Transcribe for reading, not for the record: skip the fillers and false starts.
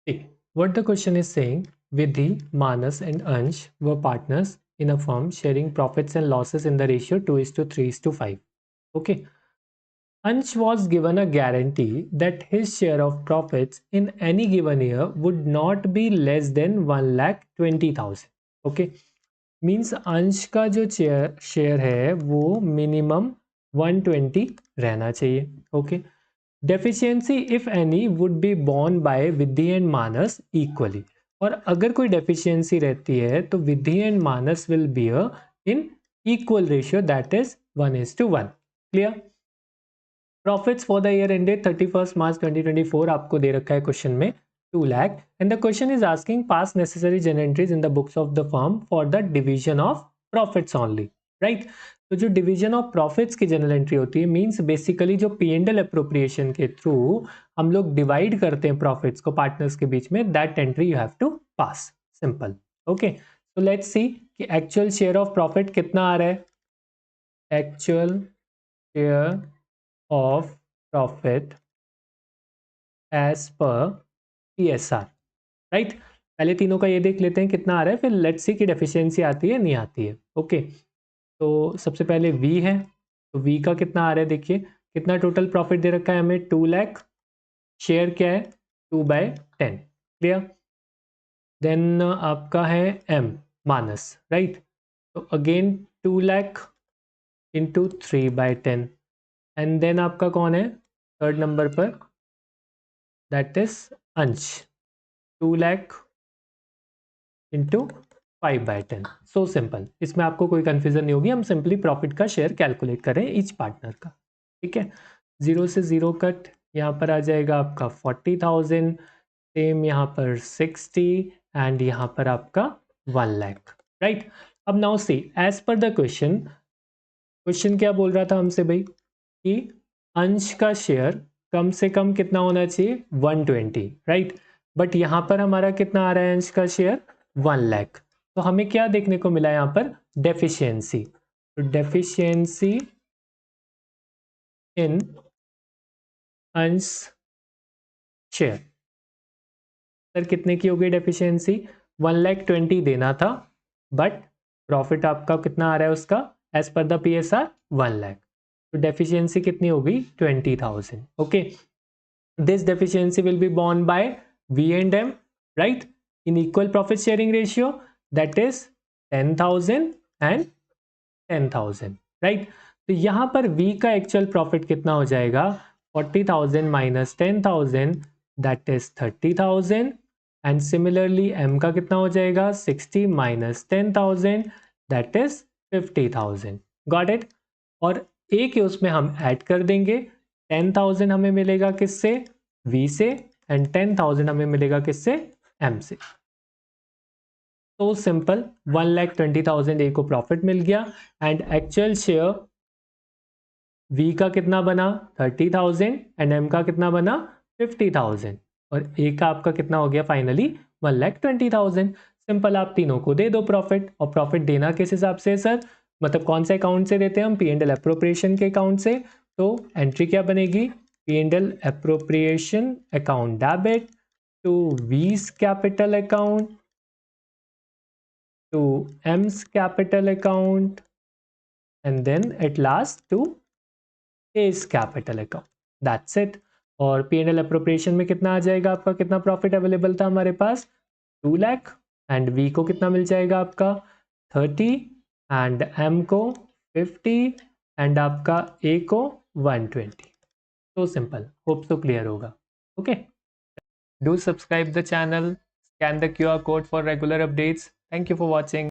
See, what the question is saying, Vidhi, Manas and Ansh were partners in a firm sharing profits and losses in the ratio 2:3:5. Okay. Ansh was given a guarantee that his share of profits in any given year would not be less than 1,20,000. Okay. Means अंश का जो share है वो minimum 120 रहना चाहिए. Okay. Deficiency if any would be borne by Viddhi and Manas equally. और अगर कोई डेफिशिएंसी रहती है तो Viddhi and Manas will bear in equal ratio, that is 1:1. Clear. Profits for the year ended 31 March 2024 आपको दे रखा है क्वेश्चन में 2 lakh and the question is asking pass necessary journal entries in the books of the firm for the division of profits only. Right. तो जो division of profits की general entry होती है मींस बेसिकली जो P&L अप्रोप्रिएशन के through हम लोग divide करते हैं प्रॉफिट्स को पार्टनर्स के बीच में, that entry you have to pass. Simple. Okay. So let's see कि एक्चुअल शेयर ऑफ प्रॉफिट कितना आ रहा है. Actual share of profit as per PSR. Right. पहले तीनों का ये देख लेते हैं कितना आ रहा है, फिर लेट्स सी कि डेफिशिएंसी आती है नहीं आती है. ओके. तो सबसे पहले V है, तो V का कितना आ रहा है देखिए. कितना टोटल प्रॉफिट दे रखा है हमें 2 लाख. शेयर क्या है 2/10. क्लियर. देन आपका है M मानस. राइट. तो again 2 lakh into 3/10 and then आपका कौन है थर्ड नंबर पर, that is Ansh. 2 lakh into 5/10. So simple. इसमें आपको कोई कंफ्यूजन नहीं होगी. हम सिंपली प्रॉफिट का शेयर कैलकुलेट करें ईच पार्टनर का. ठीक है. 0 से 0 कट, यहाँ पर आ जाएगा आपका 40,000, सेम यहाँ पर 60 एंड यहाँ पर आपका 1 लाख. राइट. अब now see as per the question. Question क्या बोल रहा था हमसे भाई कि अंश का शेयर कम से कम कितना होना चाहिए 120. राइट. बट यहां पर हमारा कितना आ रहा है अंश का शेयर 1 लाख. तो हमें क्या देखने को मिला यहां पर डेफिशिएंसी. तो डेफिशिएंसी इन अंश शेयर सर कितने की हो गई डेफिशिएंसी. 1,20,000 देना था बट प्रॉफिट आपका कितना आ रहा है उसका as per the PSR 1 lakh. तो डेफिशिएंसी कितनी होगी 20,000. Okay. This deficiency will be borne by V and M, right, in equal profit sharing ratio, that is 10,000 and 10,000. Right. तो यहां पर V का एक्चुअल प्रॉफिट कितना हो जाएगा 40,000 minus 10,000, that is 30,000. And similarly M का कितना हो जाएगा 60 minus 10,000, that is 50,000. Got it. और एक उसमें हम ऐड कर देंगे. 10,000 हमें मिलेगा किससे V से एंड 10,000 हमें मिलेगा किससे M से. तो सिंपल 1,20,000 ए को प्रॉफिट मिल गया एंड एक्चुअल शेयर V का कितना बना 30,000 एंड M का कितना बना 50,000 और A का आपका कितना हो गया फाइनली 1,20,000. सिंपल. आप तीनों को दे दो प्रॉफिट. और प्रॉफिट देना किस हिसाब से सर, मतलब कौन से अकाउंट से देते हैं हम P&L अप्रोप्रिएशन के अकाउंट से. तो एंट्री क्या बनेगी P&L appropriation account debit to V's capital account to M's capital account and then at last to A's capital account. That's it. और P&L अप्रोप्रिएशन में कितना आ जाएगा आपका, कितना प्रॉफिट अवेलेबल था हमारे पास 2 लाख एंड V को कितना मिल जाएगा आपका 30 एंड M को 50 एंड आपका A को 120. So simple. Hope so clear होगा. Okay. Do subscribe the channel, scan the QR code for regular updates. Thank you for watching.